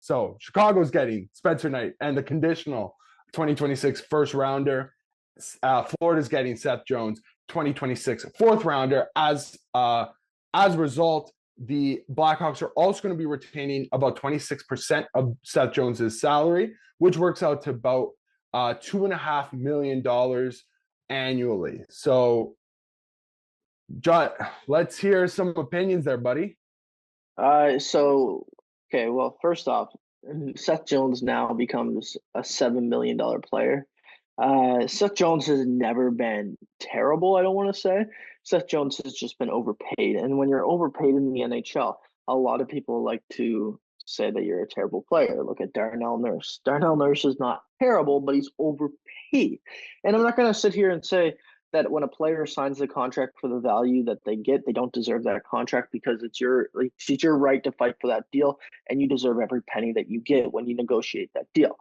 So Chicago's getting Spencer Knight and the conditional 2026 first rounder. Florida's getting Seth Jones, 2026 fourth rounder. As a result, the Blackhawks are also going to be retaining about 26% of Seth Jones's salary, which works out to about $2.5 million annually. So, John, let's hear some opinions there, buddy. Okay, well, first off, Seth Jones now becomes a $7 million player. Seth Jones has never been terrible, I don't want to say. Seth Jones has just been overpaid. And when you're overpaid in the NHL, a lot of people like to say that you're a terrible player. Look at Darnell Nurse. Darnell Nurse is not terrible, but he's overpaid. And I'm not going to sit here and say that when a player signs the contract for the value that they get, they don't deserve that contract, because it's your right to fight for that deal, and you deserve every penny that you get when you negotiate that deal.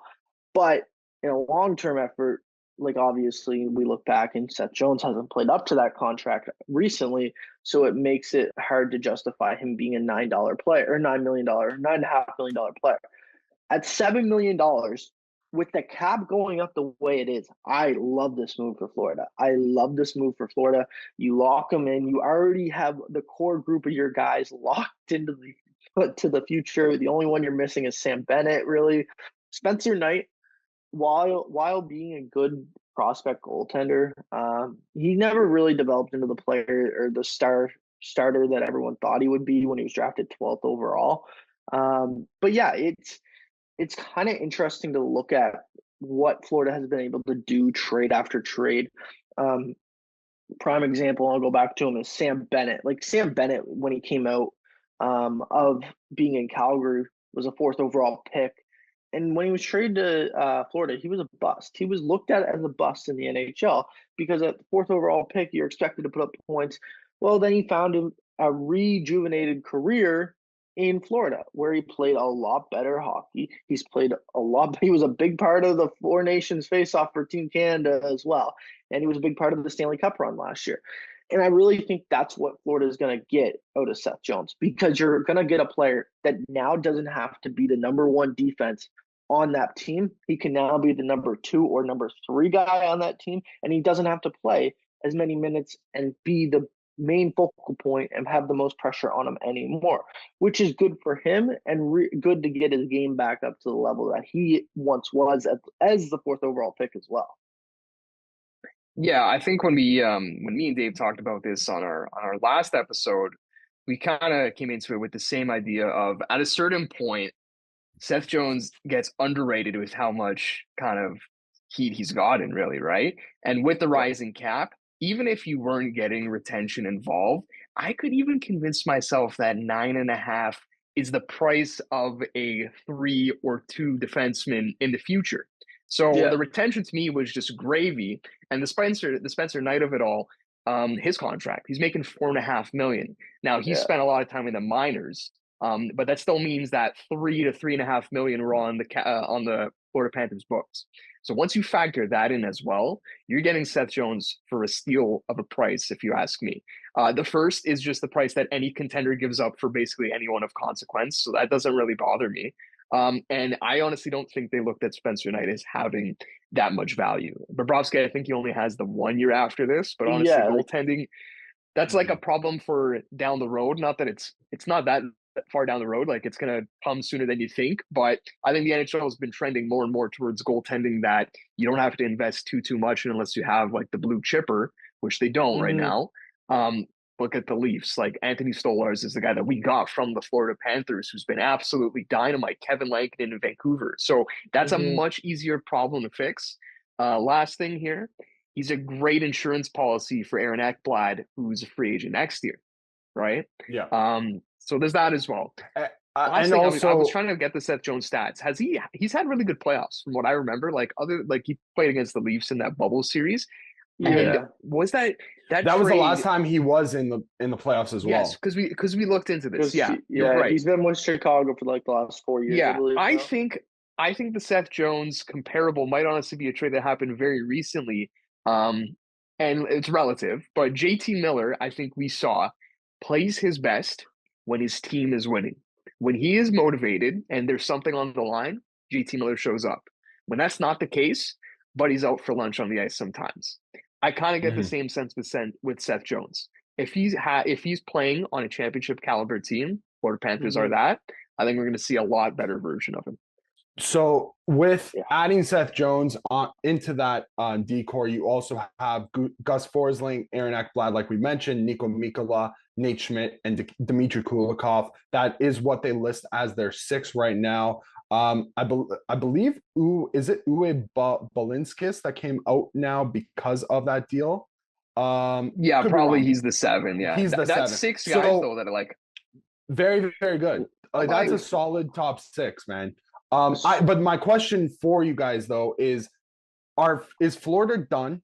But in a long-term effort, like obviously we look back and Seth Jones hasn't played up to that contract recently, so it makes it hard to justify him being a $9 player or $9 million, $9.5 million player. At $7 million, with the cap going up the way it is, I love this move for Florida. You lock them in. You already have the core group of your guys locked into the future. The only one you're missing is Sam Bennett, really. Spencer Knight, while being a good prospect goaltender, he never really developed into the player or the starter that everyone thought he would be when he was drafted 12th overall. But yeah, it's kind of interesting to look at what Florida has been able to do trade after trade. Prime example, I'll go back to him, is Sam Bennett. Like Sam Bennett, when he came out of being in Calgary, was a 4th overall pick. And when he was traded to Florida, he was a bust. He was looked at as a bust in the NHL because at the 4th overall pick, you're expected to put up points. Well, then he found a rejuvenated career in Florida, where he played a lot better hockey. He's played a lot. He was a big part of the Four Nations face-off for Team Canada as well. And he was a big part of the Stanley Cup run last year. And I really think that's what Florida is going to get out of Seth Jones, because you're going to get a player that now doesn't have to be the number 1 defense on that team. He can now be the number 2 or number 3 guy on that team, and he doesn't have to play as many minutes and be the main focal point and have the most pressure on him anymore, which is good for him and good to get his game back up to the level that he once was as the 4th overall pick as well. Yeah, I think when me and Dave talked about this on our last episode, we kind of came into it with the same idea of, at a certain point, Seth Jones gets underrated with how much kind of heat he's gotten, really, right? And with the rising cap, even if you weren't getting retention involved, I could even convince myself that 9.5 is the price of a 3 or 2 defenseman in the future. So the retention to me was just gravy. And the Spencer Knight of it all, his contract, he's making $4.5 million. Now he spent a lot of time in the minors, but that still means that $3 to $3.5 million were on the Florida Panthers books. So once you factor that in as well, you're getting Seth Jones for a steal of a price, if you ask me. The first is just the price that any contender gives up for basically anyone of consequence. So that doesn't really bother me. And I honestly don't think they looked at Spencer Knight as having that much value. Bobrovsky, I think he only has the 1 year after this, but honestly, goaltending, that's like a problem for down the road. Not that it's not that far down the road, like it's going to come sooner than you think, but I think the NHL has been trending more and more towards goaltending that you don't have to invest too much unless you have like the blue chipper, which they don't right now. Look at the Leafs. Like Anthony Stolarz is the guy that we got from the Florida Panthers, who's been absolutely dynamite. Kevin Lankinen in Vancouver. So that's a much easier problem to fix. Last thing here, he's a great insurance policy for Aaron Ekblad, who's a free agent next year, right? Yeah. So there's that as well. And also, I was trying to get the Seth Jones stats. He's had really good playoffs from what I remember. Like he played against the Leafs in that bubble series. And was that was the last time he was in the playoffs as well? Yes, because we looked into this. You're right. He's been with Chicago for like the last 4 years. Yeah, I believe, I think the Seth Jones comparable might honestly be a trade that happened very recently, and it's relative. But JT Miller, I think we saw, plays his best when his team is winning. When he is motivated and there's something on the line, JT Miller shows up. When that's not the case, Buddy's out for lunch on the ice sometimes. I kind of get the same sense with Seth Jones. If he's playing on a championship caliber team, Florida Panthers are that, I think we're going to see a lot better version of him. So with adding Seth Jones into that decor, you also have Gus Forsling, Aaron Ekblad, like we mentioned, Nico Mikkola, Nate Schmidt, and Dmitry Kulikov. That is what they list as their 6 right now. I believe is it Uwe Balinskis that came out now because of that deal? Yeah, probably he's the 7. Yeah, he's the 7. That's 6 guys though that are like very, very good. Like that's a solid top 6, man. But my question for you guys though is Florida done?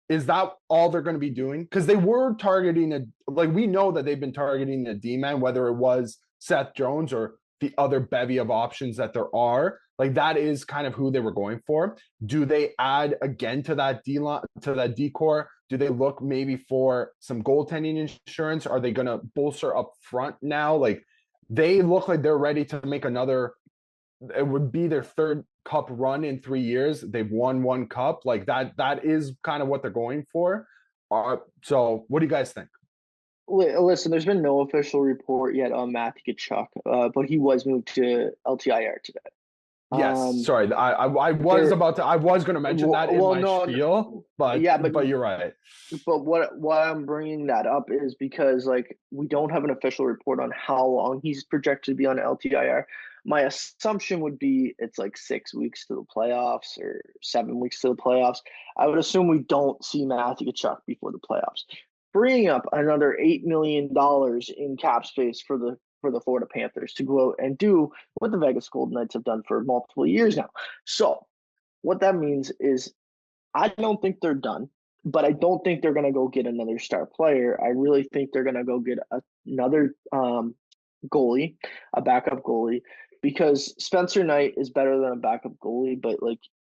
Is that all they're going to be doing? Because they were targeting we know that they've been targeting a D-man, whether it was Seth Jones or the other bevy of options that there are. Like that is kind of who they were going for. Do they add again to that decor? Do they look maybe for some goaltending insurance? Are they going to bolster up front now? Like they look like they're ready to make another. It would be their 3rd cup run in 3 years. They've won 1 cup. Like that is kind of what they're going for. So what do you guys think? Listen, there's been no official report yet on Matthew Tkachuk, but he was moved to LTIR today. Yes, sorry. I was going to mention that in my spiel, but you're right. But why I'm bringing that up is because we don't have an official report on how long he's projected to be on LTIR. My assumption would be it's 6 weeks to the playoffs or 7 weeks to the playoffs. I would assume we don't see Matthew Tkachuk before the playoffs. Freeing up another $8 million in cap space for the Florida Panthers to go out and do what the Vegas Golden Knights have done for multiple years now. So what that means is I don't think they're done, but I don't think they're going to go get another star player. I really think they're going to go get another goalie, a backup goalie, because Spencer Knight is better than a backup goalie, but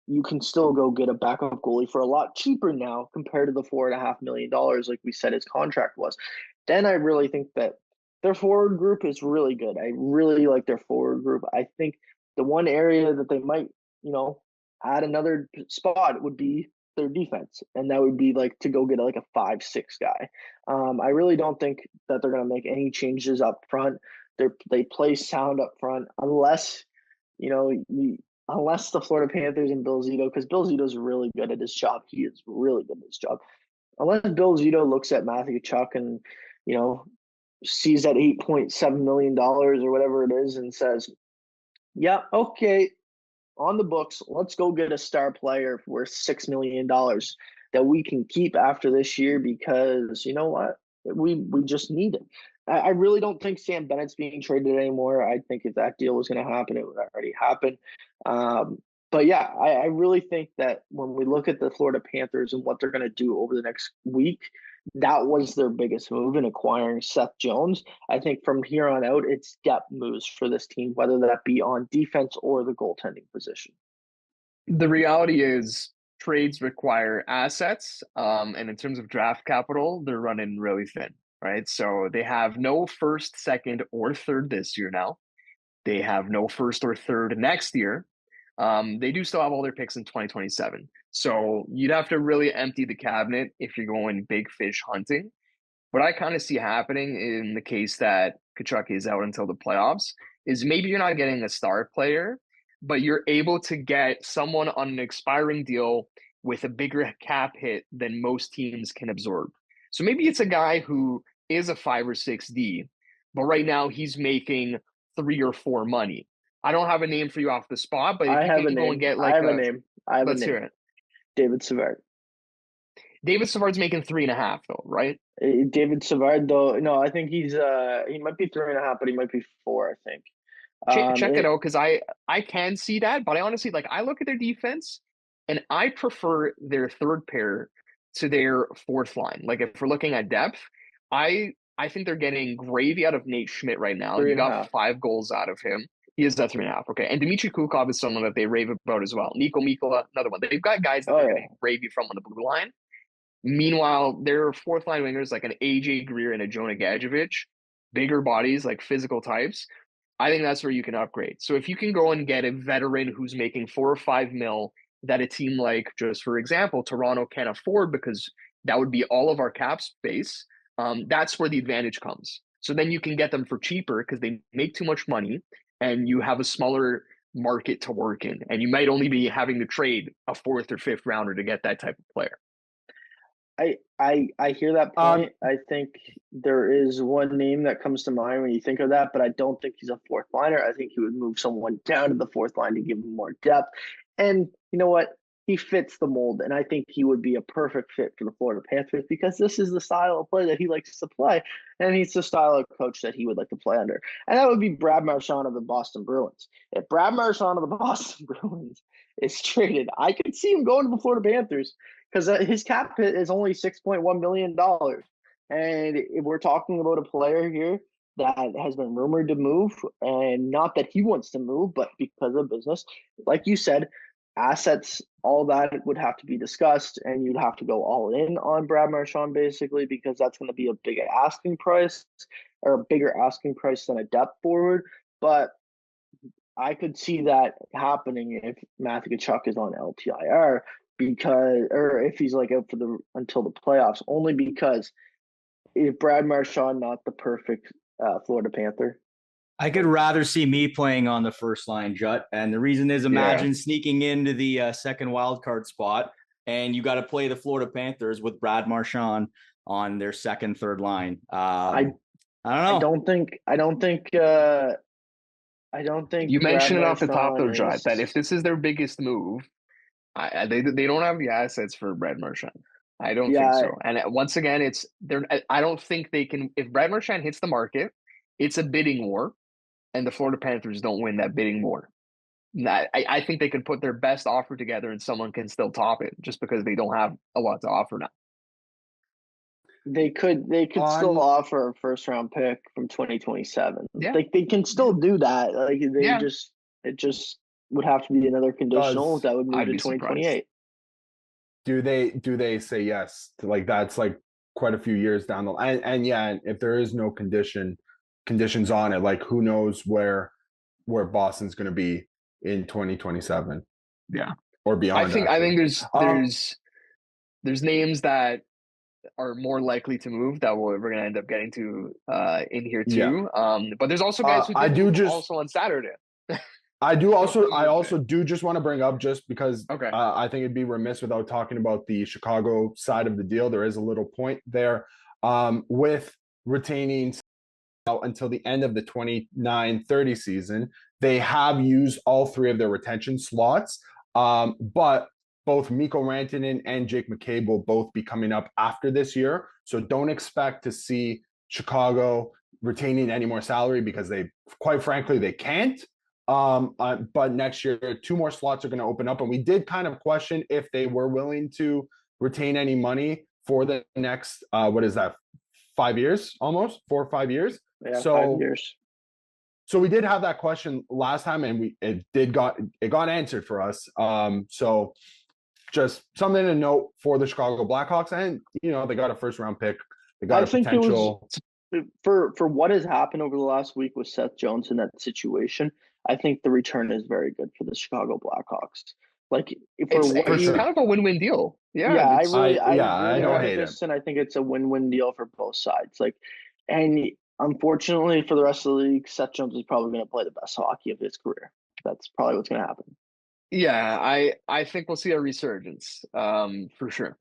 you can still go get a backup goalie for a lot cheaper now compared to the $4.5 million, like we said his contract was. Then I really think that their forward group is really good. I really like their forward group. I think the one area that they might, add another spot would be their defense, and that would be to go get a 5-6 guy. I really don't think that they're going to make any changes up front. They play sound up front unless unless the Florida Panthers and Bill Zito, because Bill Zito's really good at his job. He is really good at his job. Unless Bill Zito looks at Matthew Tkachuk and sees that $8.7 million or whatever it is and says, yeah, okay, on the books, let's go get a star player worth $6 million that we can keep after this year because you know what? We just need it. I really don't think Sam Bennett's being traded anymore. I think if that deal was going to happen, it would already happen. But yeah, I really think that when we look at the Florida Panthers and what they're going to do over the next week, that was their biggest move in acquiring Seth Jones. I think from here on out, it's depth moves for this team, whether that be on defense or the goaltending position. The reality is trades require assets. And in terms of draft capital, they're running really thin, right? So they have no 1st, 2nd, or 3rd this year now. They have no 1st or 3rd next year. They do still have all their picks in 2027. So you'd have to really empty the cabinet if you're going big fish hunting. What I kind of see happening in the case that Tkachuk is out until the playoffs is maybe you're not getting a star player, but you're able to get someone on an expiring deal with a bigger cap hit than most teams can absorb. So maybe it's a guy who is a 5 or 6D, but right now he's making 3 or 4 money. I don't have a name for you off the spot, but if I you have can a go name. and get I have a name. Let's hear it. David Savard. David Savard's making 3.5 though, right? David Savard though, no, I think he might be 3.5, but he might be 4. I think. Check it out because I can see that, but I honestly I look at their defense and I prefer their 3rd pair to their 4th line. Like if we're looking at depth, I think they're getting gravy out of Nate Schmidt right now. You got 5 goals out of him. He is at 3.5. Okay. And Dmitry Kulikov is someone that they rave about as well. Nico Mikkola, another one. They've got guys that they're getting gravy from on the blue line. Meanwhile, their 4th line wingers like an AJ Greer and a Jonah Gadjevich, bigger bodies, like physical types. I think that's where you can upgrade. So if you can go and get a veteran who's making 4 or 5 mil that a team like, just for example, Toronto can't afford because that would be all of our cap space, that's where the advantage comes. So then you can get them for cheaper because they make too much money and you have a smaller market to work in. And you might only be having to trade a 4th or 5th rounder to get that type of player. I hear that point. I think there is one name that comes to mind when you think of that, but I don't think he's a fourth liner. I think he would move someone down to the fourth line to give him more depth. And you know what? He fits the mold, and I think he would be a perfect fit for the Florida Panthers because this is the style of play that he likes to play, and he's the style of coach that he would like to play under. And that would be Brad Marchand of the Boston Bruins. If Brad Marchand of the Boston Bruins is traded, I could see him going to the Florida Panthers because his cap hit is only $6.1 million. And if we're talking about a player here that has been rumored to move, and not that he wants to move, but because of business, like you said, assets, all that would have to be discussed, and you'd have to go all in on Brad Marchand basically, because that's going to be a bigger asking price than a depth forward. But I could see that happening if Matthew Tkachuk is on LTIR or if he's like out until the playoffs, only because is Brad Marchand not the perfect Florida Panther? I could rather see me playing on the first line, Jut. And the reason is, imagine sneaking into the second wild card spot, and you got to play the Florida Panthers with Brad Marchand on their second, third line. I don't know. I don't think. You mentioned it off the top, though, is... Jut, that if this is their biggest move, they don't have the assets for Brad Marchand. I don't think so. And once again, I don't think they can. If Brad Marchand hits the market, it's a bidding war. And the Florida Panthers don't win that bidding war. I think they could put their best offer together and someone can still top it just because they don't have a lot to offer now. They could still offer a first round pick from 2027. Yeah. Like they can still do that. Like it just would have to be another conditional that would move to 2028. Do they say yes to, like, that's like quite a few years down the line? And yeah, if there is no conditions on it, like who knows where Boston's going to be in 2027 or beyond. I think there's names that are more likely to move that we're going to end up getting to in here too. But there's also guys who also on Saturday. I also do just want to bring up, just because I think it'd be remiss without talking about the Chicago side of the deal. There is a little point there with retaining out until the end of the 29-30 season. They have used all 3 of their retention slots, but both Mikko Rantanen and Jake McCabe will both be coming up after this year. So don't expect to see Chicago retaining any more salary because quite frankly, they can't. But next year, 2 more slots are going to open up. And we did kind of question if they were willing to retain any money for the next, 5 years, almost 4 or 5 years. Yeah, 5 years. So we did have that question last time, and it got answered for us. So just something to note for the Chicago Blackhawks, and they got a first round pick. They got potential. For what has happened over the last week with Seth Jones in that situation. I think the return is very good for the Chicago Blackhawks. Like it's kind of a win-win deal. Yeah, I don't hate it. And I think it's a win-win deal for both sides. And unfortunately for the rest of the league, Seth Jones is probably going to play the best hockey of his career. That's probably what's going to happen. Yeah, I think we'll see a resurgence, for sure.